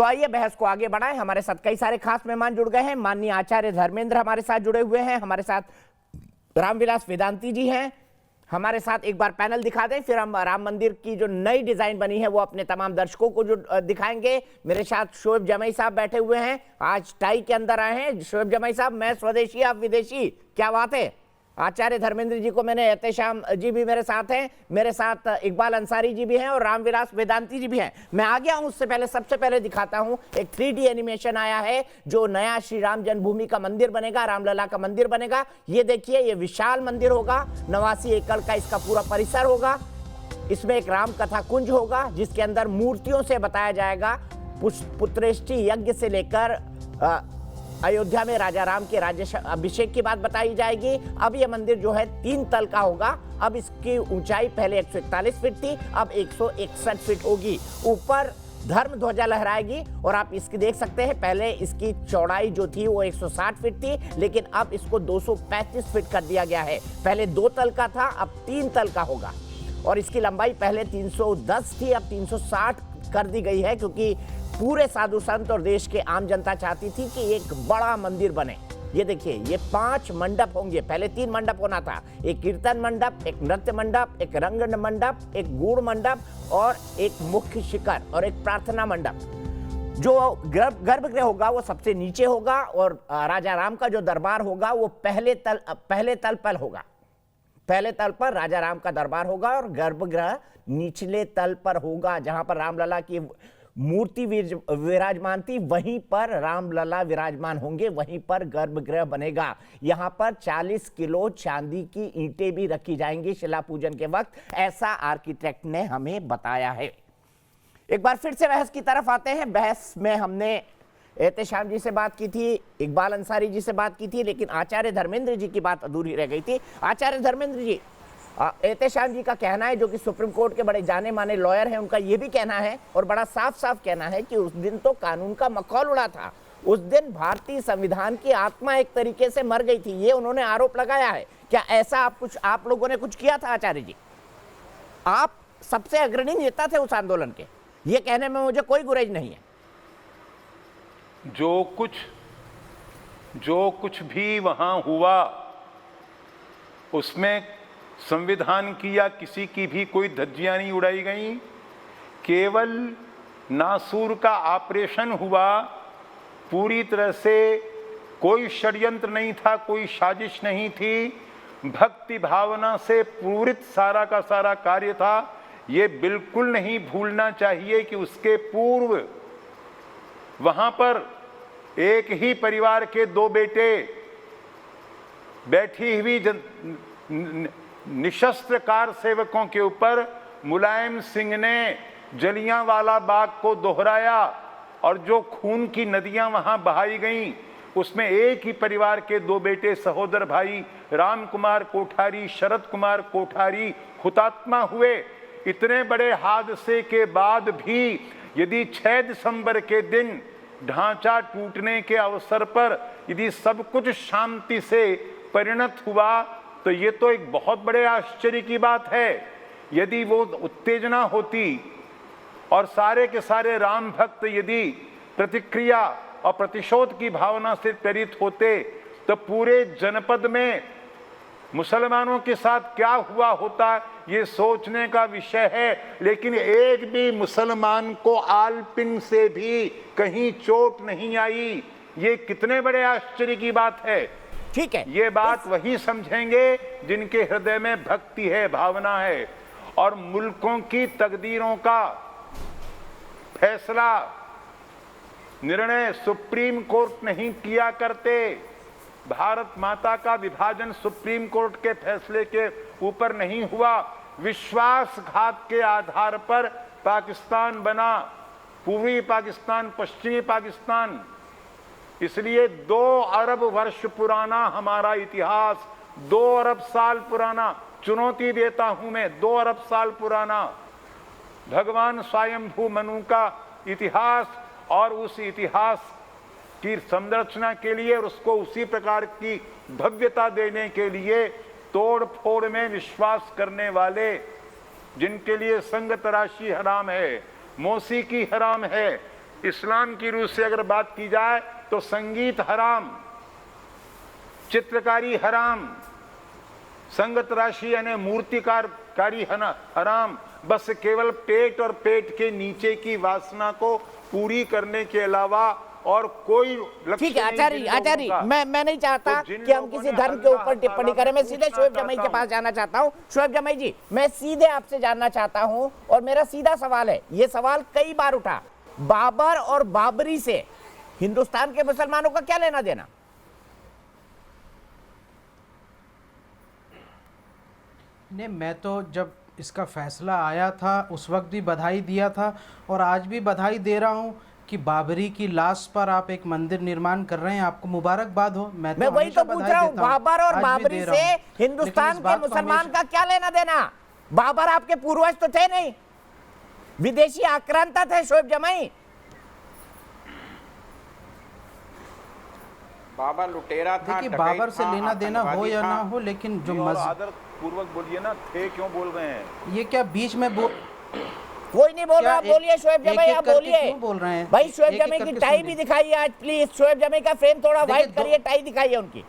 तो आइए बहस को आगे बढ़ाएं। हमारे साथ कई सारे खास मेहमान जुड़ गए हैं। माननीय आचार्य धर्मेंद्र हमारे साथ जुड़े हुए हैं, हमारे साथ रामविलास वेदांती जी हैं हमारे साथ। एक बार पैनल दिखा दें, फिर हम राम मंदिर की जो नई डिजाइन बनी है वो अपने तमाम दर्शकों को जो दिखाएंगे। मेरे साथ शोएब जमई साहब बैठे हुए हैं, आज टाई के अंदर आए हैं। शोएब जमई साहब, मैं स्वदेशी आप विदेशी, क्या बात है। आचार्य धर्मेंद्र जी को मैंने, एहतेशाम जी भी मेरे साथ हैं, मेरे साथ इकबाल अंसारी जी भी हैं और रामविलास वेदांती जी भी हैं। मैं आ गया हूं, उससे पहले सबसे पहले दिखाता हूं एक 3D एनिमेशन आया है जो नया श्री राम जन्मभूमि का मंदिर बनेगा, रामलला का मंदिर बनेगा। ये देखिए, ये विशाल मंदिर होगा, 89 एकड़ का इसका पूरा परिसर होगा। इसमें एक राम कथा कुंज होगा जिसके अंदर मूर्तियों से बताया जाएगा, पुत्रेष्टि यज्ञ से लेकर अयोध्या में राजा राम के राज्य अभिषेक की बात बताई जाएगी। अब यह मंदिर जो है 3 तल का होगा। अब इसकी ऊंचाई पहले 141 फीट थी, अब 161 फीट होगी। ऊपर धर्म ध्वजा लहराएगी और आप इसकी देख सकते हैं, पहले इसकी चौड़ाई जो थी वो 160 फीट थी, लेकिन अब इसको 235 फीट कर दिया गया है। पहले 2 तल का था, अब 3 तल का होगा। और इसकी लंबाई पहले 310 थी, अब 360 कर दी गई है, क्योंकि पूरे साधु संत और देश के आम जनता चाहती थी कि एक बड़ा मंदिर बने। ये देखिए, ये 5 मंडप होंगे, पहले 3 मंडप होना था। एक कीर्तन मंडप, एक नृत्य मंडप, एक रंग मंडप, एक गुड़ मंडप और एक मुख्य शिखर और एक प्रार्थना मंडप। जो गर्भगृह होगा वो सबसे नीचे होगा और राजा राम का जो दरबार होगा वो पहले तल पर होगा। पहले तल पर राजा राम का दरबार होगा और गर्भगृह निचले तल पर होगा। जहां पर रामलला की मूर्ति विराजमान थी, वहीं पर रामलला विराजमान होंगे, वहीं पर गर्भगृह बनेगा। यहां पर 40 किलो चांदी की ईंटें भी रखी जाएंगी शिला पूजन के वक्त, ऐसा आर्किटेक्ट ने हमें बताया है। एक बार फिर से बहस की तरफ आते हैं। बहस में हमने एहतेशाम जी से बात की थी, इकबाल अंसारी जी से बात की थी, लेकिन आचार्य धर्मेंद्र जी की बात अधूरी रह गई थी। आचार्य धर्मेंद्र जी, एहतेशाम जी का कहना है, जो कि सुप्रीम कोर्ट के बड़े जाने माने लॉयर हैं, उनका यह भी कहना है और बड़ा साफ साफ कहना है कि उस दिन तो कानून का मखौल उड़ा था। उस दिन भारतीय संविधान की आत्मा एक तरीके से मर गई थी, ये उन्होंने आरोप लगाया है। क्या ऐसा आप लोगों ने कुछ किया था आचार्य जी? आप सबसे अग्रणी नेता थे उस आंदोलन के, ये कहने में मुझे कोई गुरेज नहीं है। जो कुछ भी वहां हुआ उसमें संविधान की या किसी की भी कोई धज्जियां नहीं उड़ाई गई। केवल नासूर का ऑपरेशन हुआ, पूरी तरह से कोई षड्यंत्र नहीं था, कोई साजिश नहीं थी, भक्ति भावना से पूरित सारा का सारा कार्य था। ये बिल्कुल नहीं भूलना चाहिए कि उसके पूर्व वहां पर एक ही परिवार के 2 बेटे बैठी हुई निशस्त्र कार सेवकों के ऊपर मुलायम सिंह ने जलियांवाला बाग को दोहराया और जो खून की नदियां वहां बहाई गईं, उसमें एक ही परिवार के 2 बेटे सहोदर भाई राम कुमार कोठारी, शरद कुमार कोठारी हुतात्मा हुए। इतने बड़े हादसे के बाद भी यदि 6 दिसंबर के दिन ढांचा टूटने के अवसर पर यदि सब कुछ शांति से परिणत हुआ, तो ये तो एक बहुत बड़े आश्चर्य की बात है। यदि वो उत्तेजना होती और सारे के सारे राम भक्त यदि प्रतिक्रिया और प्रतिशोध की भावना से प्रेरित होते, तो पूरे जनपद में मुसलमानों के साथ क्या हुआ होता, ये सोचने का विषय है। लेकिन एक भी मुसलमान को आलपिन से भी कहीं चोट नहीं आई। ये कितने बड़े आश्चर्य की बात है। ठीक है, ये बात वही समझेंगे जिनके हृदय में भक्ति है, भावना है। और मुल्कों की तकदीरों का फैसला, निर्णय सुप्रीम कोर्ट नहीं किया करते। भारत माता का विभाजन सुप्रीम कोर्ट के फैसले के ऊपर नहीं हुआ। विश्वासघात के आधार पर पाकिस्तान बना, पूर्वी पाकिस्तान, पश्चिमी पाकिस्तान। इसलिए 2 अरब वर्ष पुराना हमारा इतिहास, 2 अरब साल पुराना, चुनौती देता हूं मैं, 2 अरब साल पुराना भगवान स्वयंभू मनु का इतिहास, और उस इतिहास की संरचना के लिए और उसको उसी प्रकार की भव्यता देने के लिए तोड़ फोड़ में विश्वास करने वाले, जिनके लिए संग तराशी हराम है, मौसीकी हराम है, इस्लाम की रूह से अगर बात की जाए तो संगीत हराम, चित्रकारी हराम, संगत राशि यानी मूर्तिकारी हराम। बस केवल पेट और पेट के नीचे की वासना को पूरी करने के अलावा और कोई लक्ष्य ठीक है नहीं आचार्य, जिन लोगों आचार्य का। मैं नहीं चाहता तो जिन कि हम लोगों किसी ने धर्म के अल्लाह ऊपर टिप्पणी करें। मैं सीधे पूछना शोएब जमई के चाहता पास जाना चाहता हूं। शोएब जमई जी, मैं सीधे आपसे जानना चाहता हूं और मेरा सीधा सवाल है, ये सवाल कई बार उठा, बाबर और बाबरी से हिंदुस्तान के मुसलमानों का क्या लेना देना? नहीं, मैं तो जब इसका फैसला आया था उस वक्त भी बधाई दिया था और आज भी बधाई दे रहा हूं कि बाबरी की लाश पर आप एक मंदिर निर्माण कर रहे हैं, आपको मुबारकबाद हो। मैं वही हमेशा तो पूछ बधाई रहा हूं, देता हूं, बाबर और आज भी बाबरी दे रहा से हूं। लेकिन हिंदुस्तान इस के बात को मुसलमान हमेशा- का क्या लेना देना? बाबर आपके पूर्वज तो थे नहीं, विदेशी आक्रांता थे शोएब जमई। बाबर लुटेरा था, देखिए, डकैत बाबर से था, लेना देना हो आतंकवादी या था। ना हो, लेकिन जो और मस्जिद, आदर पूर्वक बोलिए ना, थे क्यों बोल रहे हैं? ये क्या बीच में कोई नहीं बोल क्या रहा, आप बोलिए शोएब जमई, एक-एक आप करके बोलिए। क्यों बोल रहे हैं? भाई शोएब एक-एक जमई की करके टाई सुन भी लीजिए। दिखाइए आज प्लीज। शोएब जमई का फ्रेम थोड़ा देखिए, व्हाइट करिए, टाई दिखाइए उनकी।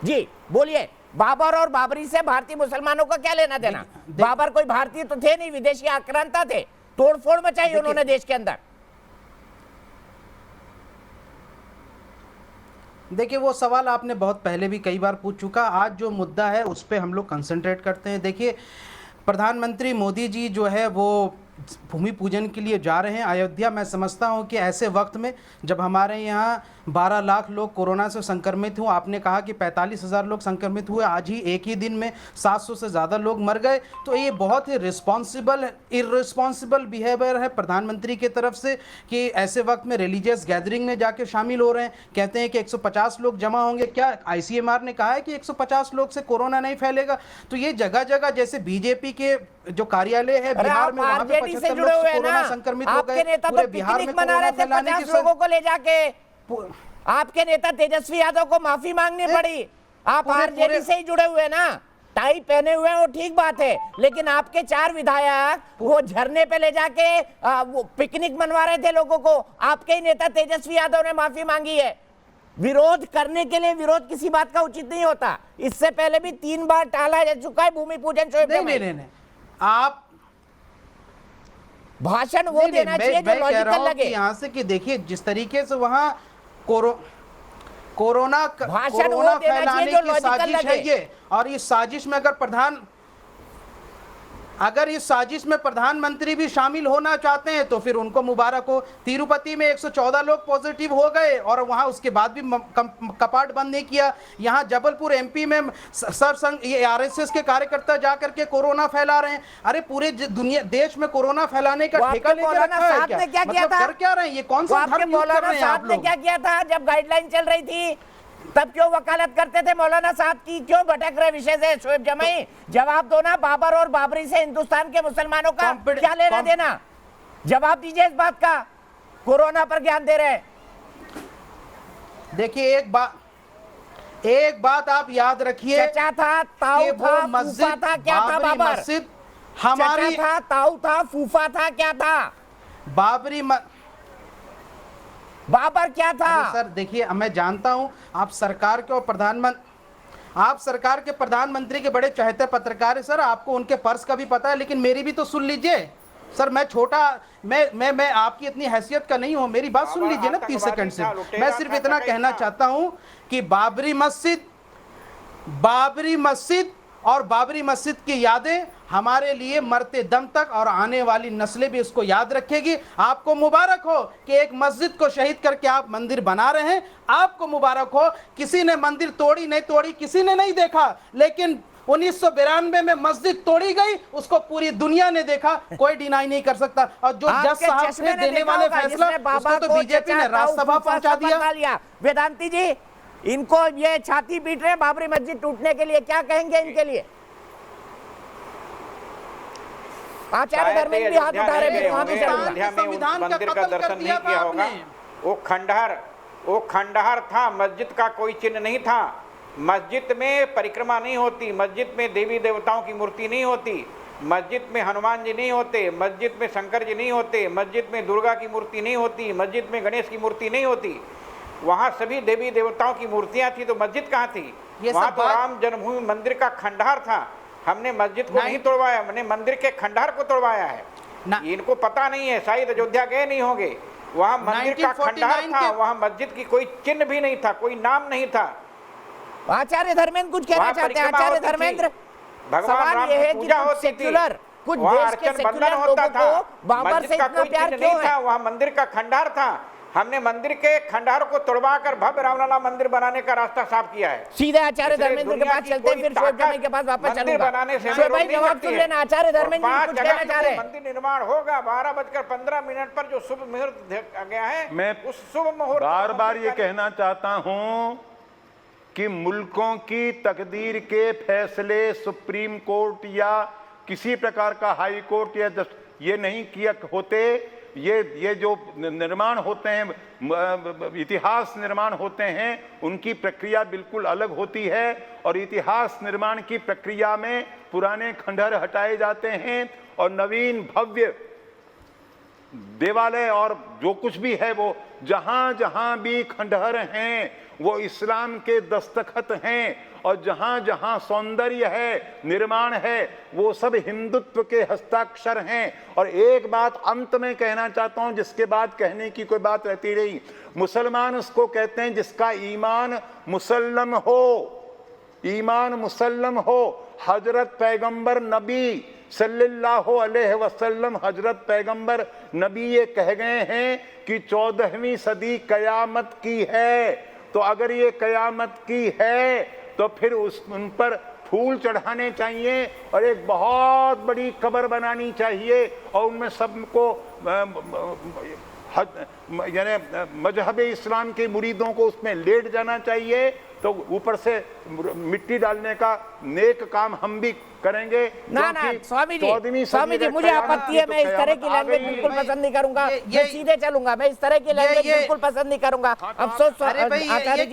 जी बोलिए, बाबर और बाबरी से भारतीय मुसलमानों का क्या लेना देना? बाबर कोई भारतीय तो थे नहीं, विदेशी आक्रांता थे, तोड़फोड़ मचाई उन्होंने देश के अंदर। देखिए, वो सवाल आपने बहुत पहले भी कई बार पूछ चुका। आज जो मुद्दा है उस पर हम लोग कंसंट्रेट करते हैं। देखिए, प्रधानमंत्री मोदी जी जो है वो भूमि पूजन के लिए जा रहे हैं अयोध्या। मैं समझता हूं कि ऐसे वक्त में जब हमारे यहाँ 12 लाख लोग कोरोना से संक्रमित हुए, आपने कहा कि 45,000 लोग संक्रमित हुए, आज ही एक ही दिन में 700 से ज़्यादा लोग मर गए, तो ये बहुत ही इर्रिस्पॉन्सिबल बिहेवियर है प्रधानमंत्री की तरफ से कि ऐसे वक्त में रिलीजियस गैदरिंग में जाके शामिल हो रहे हैं। कहते हैं कि 150 लोग जमा होंगे। क्या ICMR ने कहा है कि 150 लोग से कोरोना नहीं फैलेगा? तो ये जगह जगह, जैसे बीजेपी के जो कार्यालय है बिहार में, वहाँ पे आरजेडी से 75 जुड़े लोग हुए हैं कोरोना ना, संक्रमित हो आपके गए। नेता तो पूरे बिहार में पिकनिक मना रहे थे फैलाने 50 की लोगों को ले जाके। आपके नेता तेजस्वी यादव को माफी मांगनी पड़ी। आप आरजेडी से ही जुड़े हुए ना, टाई पहने हुए हैं, वो ठीक बात है, लेकिन आपके 4 विधायक वो झरने पे ले जाके वो पिकनिक मनवा रहे थे लोगों को। आपके ही नेता तेजस्वी यादव ने माफी मांगी है। विरोध करने के लिए विरोध किसी बात का उचित नहीं होता। इससे पहले भी 3 बार टाला जा चुका है भूमि पूजन। शोएब जमई, नहीं, आप भाषण वो देना चाहिए जो लॉजिकल लगे। यहाँ से कि देखिए, जिस तरीके से वहाँ कोरोना भाषण वो देना चाहिए फैलाने जो की लॉजिकल साजिश लगे। है ये, और इस साजिश में अगर इस साजिश में प्रधानमंत्री भी शामिल होना चाहते हैं तो फिर उनको मुबारक हो। तिरुपति में 114 लोग पॉजिटिव हो गए और वहां उसके बाद भी कपाट बंद नहीं किया। यहाँ जबलपुर MP में सरसंघ ये RSS के कार्यकर्ता जाकर के कोरोना फैला रहे हैं। अरे पूरे दुनिया देश में कोरोना फैलाने का ठेका लेके रखा है क्या? मतलब कर क्या रहे हैं? ये कौन सा धर्म यूज कर रहे हैं आप लोग? क्या किया था जब गाइडलाइन चल रही थी? तब क्यों वकालत करते थे मौलाना साहब की? क्यों भटक रहे विषय से? शोएब जमई, जवाब दो ना। बाबर और बाबरी से हिंदुस्तान के मुसलमानों का क्या लेना देना? जवाब दीजिए इस बात का। कोरोना पर ज्ञान दे रहे। देखिए, एक बात आप याद रखिए, चचा था, ताऊ था, फूफा था, क्या था बाबर? मस्जिद हमारी था, ताऊ था, फूफा था, क्या था बाबर? क्या था? सर देखिए, मैं जानता हूं आप सरकार के और प्रधानमंत्री के बड़े चहेते पत्रकार हैं सर, आपको उनके पर्स का भी पता है, लेकिन मेरी भी तो सुन लीजिए सर। मैं आपकी इतनी हैसियत का नहीं हूं, मेरी बात सुन लीजिए ना 30 सेकंड से। मैं सिर्फ इतना कहना चाहता हूं कि बाबरी मस्जिद और बाबरी मस्जिद की यादें हमारे लिए मरते दम तक, और आने वाली नस्लें भी इसको याद रखेगी। आपको मुबारक हो कि एक मस्जिद को शहीद करके आप मंदिर बना रहे हैं। आपको मुबारक हो। किसी ने मंदिर तोड़ी नहीं तोड़ी किसी ने नहीं देखा, लेकिन 1992 में मस्जिद तोड़ी गई, उसको पूरी दुनिया ने देखा, कोई डिनाई नहीं कर सकता। और जो जज साहब ने देने वाले फैसला, उसको तो बीजेपी ने राज्यसभा पहुंचा दिया। वेदांती जी, इनको ये छाती पीट रहे बाबरी मस्जिद टूटने के लिए, क्या कहेंगे इनके लिए? आचार्य धर्मेंद्र भी हाथ उठा रहे हैं। संविधान मंदिर का दर्शन नहीं किया होगा। वो खंडहर था, मस्जिद का कोई चिन्ह नहीं था। मस्जिद में परिक्रमा नहीं होती, मस्जिद में देवी देवताओं की मूर्ति नहीं होती। मस्जिद में हनुमान जी नहीं होते, मस्जिद में शंकर जी नहीं होते, मस्जिद में दुर्गा की मूर्ति नहीं होती, मस्जिद में गणेश की मूर्ति नहीं होती। वहाँ सभी देवी देवताओं की मूर्तियां थी, तो मस्जिद कहाँ थी? वहाँ तो राम जन्मभूमि मंदिर का खंडहर था। हमने मस्जिद को नहीं तोड़वाया, हमने मंदिर के खंडहर को तोड़वाया है। इनको पता नहीं है, शायद अयोध्या गए नहीं होंगे। वहाँ मंदिर का खंडहर था, वहाँ मस्जिद की कोई चिन्ह भी नहीं था, कोई नाम नहीं था। आचार्य धर्मेंद्र कुछ कहना चाहते हैं? आचार्य धर्मेंद्र, भगवान राम की पूजा होती थी, कुछ वहाँ देश के अर्चन बंदन सेक्युलर होता लोगों था, को बाबर से मस्जिद का इतना कोई प्यार चिन्ह क्यों नहीं था, है? वहाँ मंदिर का खंडहर था। हमने मंदिर के खंडहर को तोड़वाकर भव्य रामलला मंदिर बनाने का रास्ता साफ किया है। सीधे आचार्य धर्मेंद्र के पास चलते हैं, फिर शोएब जमी के पास वापस चलूंगा। शोएब भाई जवाब सुन लेना, आचार्य धर्मेंद्र जी कुछ कहना चाह रहे हैं? मंदिर निर्माण होगा 12:15 पर जो शुभ मुहूर्त गया है, मैं उस शुभ मुहूर्त बार बार ये कहना चाहता हूं कि मुल्कों की तकदीर के फैसले सुप्रीम कोर्ट या किसी प्रकार का हाई कोर्ट या ये नहीं किया होते। ये जो निर्माण होते हैं, इतिहास निर्माण होते हैं, उनकी प्रक्रिया बिल्कुल अलग होती है। और इतिहास निर्माण की प्रक्रिया में पुराने खंडहर हटाए जाते हैं और नवीन भव्य देवालय और जो कुछ भी है वो जहां जहां भी खंडहर हैं वो इस्लाम के दस्तखत हैं, और जहां जहां सौंदर्य है, निर्माण है, वो सब हिंदुत्व के हस्ताक्षर हैं। और एक बात अंत में कहना चाहता हूं, जिसके बाद कहने की कोई बात रहती नहीं। मुसलमान उसको कहते हैं जिसका ईमान मुसल्लम हो, ईमान मुसल्लम हो। हजरत पैगंबर नबी सल्लल्लाहु अलैहि वसल्लम, हजरत पैगंबर नबी ये कह गए हैं कि 14वीं सदी कयामत की है। तो अगर ये कयामत की है तो फिर उन पर फूल चढ़ाने चाहिए और एक बहुत बड़ी कब्र बनानी चाहिए और उनमें सबको यानी मजहब इस्लाम के मुरीदों को उसमें लेट जाना चाहिए। तो ऊपर से मिट्टी डालने का नेक काम हम भी करेंगे। ना स्वामी जी मुझे आपत्ति है, मैं इस तरह की लैंग्वेज बिल्कुल पसंद नहीं करूंगा। मैं सीधे चलूंगा, मैं इस तरह की लैंग्वेज बिल्कुल पसंद नहीं करूंगा। अफसोस आचार्य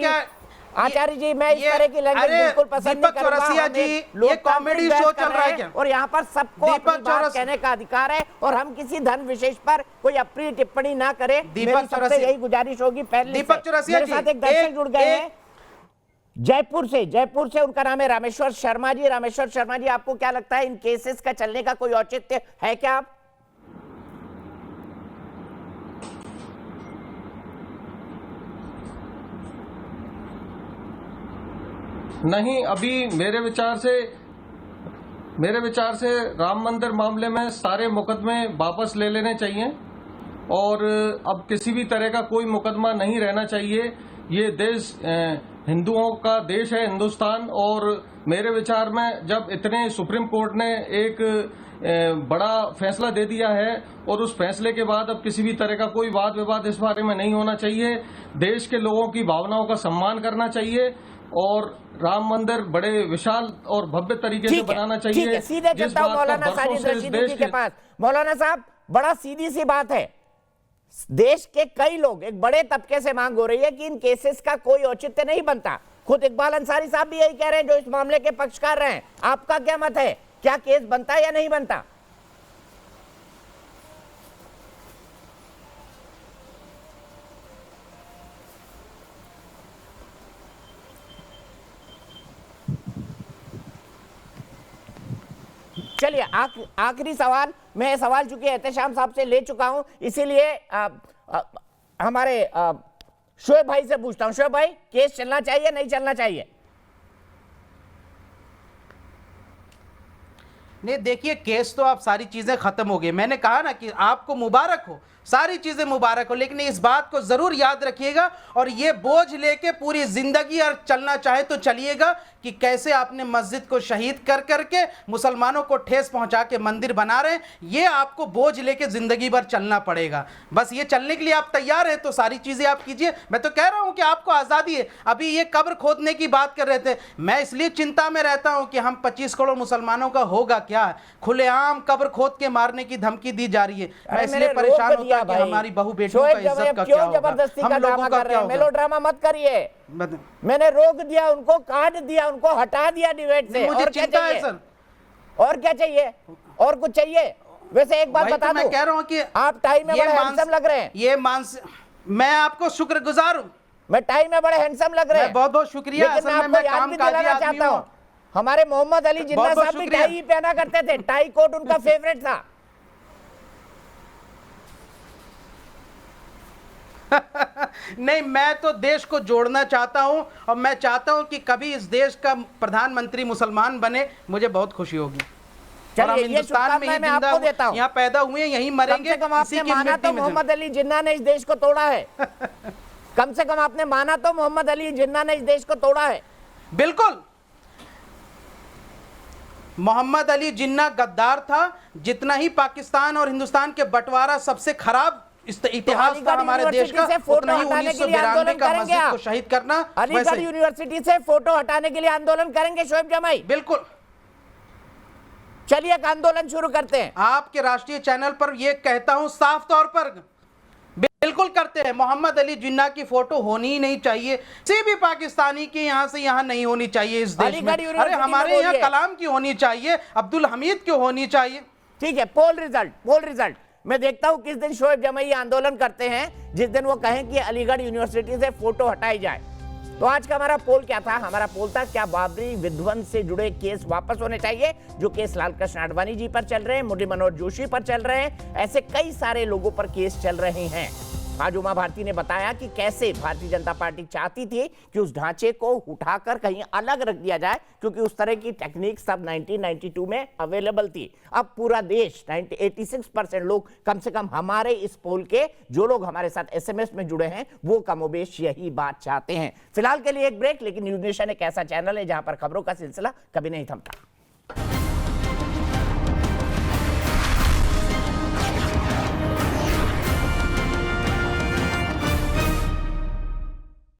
जी, मैं इस तरह की लैंग्वेज बिल्कुल पसंद नहीं करूंगा। ये कॉमेडी शो चल रहा है क्या? और यहाँ पर सबको अपनी बात कहने का अधिकार है और हम किसी धन विशेष पर कोई अप्रिय टिप्पणी ना करें। मेरी सबसे यही गुजारिश होगी। पहले दीपक चौरसिया मेरे साथ एक दर्शक जुड़ गए हैं जयपुर से, उनका नाम है रामेश्वर शर्मा जी। रामेश्वर शर्मा जी, आपको क्या लगता है इन केसेस का चलने का कोई औचित्य है क्या? आप नहीं, अभी मेरे विचार से राम मंदिर मामले में सारे मुकदमे वापस ले लेने चाहिए और अब किसी भी तरह का कोई मुकदमा नहीं रहना चाहिए। ये देश हिंदुओं का देश है, हिंदुस्तान। और मेरे विचार में जब इतने सुप्रीम कोर्ट ने एक बड़ा फैसला दे दिया है और उस फैसले के बाद अब किसी भी तरह का कोई वाद विवाद इस बारे में नहीं होना चाहिए। देश के लोगों की भावनाओं का सम्मान करना चाहिए और राम मंदिर बड़े विशाल और भव्य तरीके से बनाना चाहिए। सीधे चलता हूं मौलाना साजिद रशीदी जी के पास। मौलाना साहब, बड़ा सीधी सी बात है, देश के कई लोग, एक बड़े तबके से मांग हो रही है कि इन केसेस का कोई औचित्य नहीं बनता। खुद इकबाल अंसारी साहब भी यही कह रहे हैं जो इस मामले के पक्षकार रहे हैं। आपका क्या मत है, क्या केस बनता है या नहीं बनता? चलिए आखिरी सवाल, मैं सवाल चूंकि एहतशाम साहब से ले चुका हूं, इसीलिए हमारे शोएब भाई से पूछता हूं। शोएब भाई, केस चलना चाहिए नहीं चलना चाहिए? नहीं, देखिए, केस तो आप सारी चीजें खत्म हो गई। मैंने कहा ना कि आपको मुबारक हो, सारी चीजें मुबारक हो, लेकिन इस बात को जरूर याद रखिएगा और ये बोझ लेके पूरी जिंदगी और चलना चाहे तो चलिएगा कि कैसे आपने मस्जिद को शहीद कर करके मुसलमानों को ठेस पहुंचा के मंदिर बना रहे हैं। ये आपको बोझ लेके जिंदगी भर चलना पड़ेगा। बस ये चलने के लिए आप तैयार हैं तो सारी चीजें आप कीजिए। मैं तो कह रहा हूं कि आपको आजादी है। अभी ये कब्र खोदने की बात कर रहे थे, मैं इसलिए चिंता में रहता हूं कि हम 25 करोड़ मुसलमानों का होगा क्या। खुलेआम कब्र खोद के मारने की धमकी दी जा रही है। मैं इसलिए परेशान होता कि हमारी बहू बेटियों का इज्जत का क्या होगा, हम लोगों का क्या होगा। मेलोड्रामा मत करिए, मैंने रोक दिया, उनको काट दिया, उनको हटा दिया डिबेट से। मुझे चिंता है सर, और क्या चाहिए, और कुछ चाहिए? वैसे एक बात वही तो बता मैं दूं, कह रहा हूं कि आप टाई में ये बड़े मानस- हैंडसम लग रहे हैं। ये मानस मैं आपको शुक्रगुजार हूं। मैं टाई में बड़े हैंडसम लग रहे हैं। मैं बहुत बहुत शुक्रिया। लेकिन असल में आपको मैं याद काम भी काजी दिलाना आदमी चाहता हूं। हूं, हमारे मोहम्मद अली जिन्ना बहुत-बहुत साहब भी शुक्रिया। टाई ही पहना करते थे, टाई कोट उनका फेवरेट था। नहीं, मैं तो देश को जोड़ना चाहता हूं और मैं चाहता हूं कि कभी इस देश का प्रधानमंत्री मुसलमान बने, मुझे बहुत खुशी होगी। और हम चलिए, ये हिंदुस्तान में ही शुभकामनाएं मैं आपको देता हूं। यहाँ पैदा हुए हैं, यहीं कम मरेंगे, से कम आपने इसी की माना मिट्टी तो में मोहम्मद अली जिन्ना ने इस देश को तोड़ा है। कम से कम आपने माना तो मोहम्मद अली जिन्ना ने इस देश को तोड़ा है। बिल्कुल। मोहम्मद अली जिन्ना गद्दार था, जितना ही पाकिस्तान और हिंदुस्तान के बंटवारा सबसे खराब इतिहास था अलीगढ़ हमारे देश यूनिवर्सिटी का, से फोटो उतना ही हटाने के लिए 1992 आंदोलन का करेंगे मस्जिद आप? को शहीद करना। अलीगढ़ वैसे यूनिवर्सिटी से फोटो हटाने के लिए आंदोलन करेंगे शोएब जमाई? बिल्कुल। चलिए एक आंदोलन शुरू करते हैं। आपके राष्ट्रीय चैनल पर यह कहता हूं साफ तौर पर, बिल्कुल करते हैं। मोहम्मद अली जिन्ना की फोटो होनी ही नहीं चाहिए, किसी भी पाकिस्तानी की यहां से यहां नहीं होनी चाहिए इस देश में। अलीगढ़ अरे यूनिवर्सिटी हमारे में यहाँ बोलिए। कलाम की होनी चाहिए, अब्दुल हमीद की होनी चाहिए। ठीक है, पोल रिजल्ट मैं देखता हूं किस दिन शोएब जमाई आंदोलन करते हैं, जिस दिन वो कहें कि अलीगढ़ यूनिवर्सिटी से फोटो हटाई जाए। तो आज का हमारा पोल क्या था? हमारा पोल था, क्या बाबरी विध्वंस से जुड़े केस वापस होने चाहिए? जो केस लालकृष्ण आडवाणी जी पर चल रहे हैं, मुरली मनोहर जोशी पर चल रहे हैं, ऐसे कई सारे लोगों पर केस चल रहे हैं। आज उमा भारती ने बताया कि कैसे भारतीय जनता पार्टी चाहती थी कि उस ढांचे को उठाकर कहीं अलग रख दिया जाए, क्योंकि उस तरह की टेक्निक सब 1992 में अवेलेबल थी। अब पूरा देश 86% लोग, कम से कम हमारे इस पोल के जो लोग हमारे साथ SMS में जुड़े हैं, वो कमोबेश यही बात चाहते हैं। फिलहाल के लिए एक ब्रेक, लेकिन न्यूज़ नेशन एक ऐसा चैनल है जहां पर खबरों का सिलसिला कभी नहीं थमता।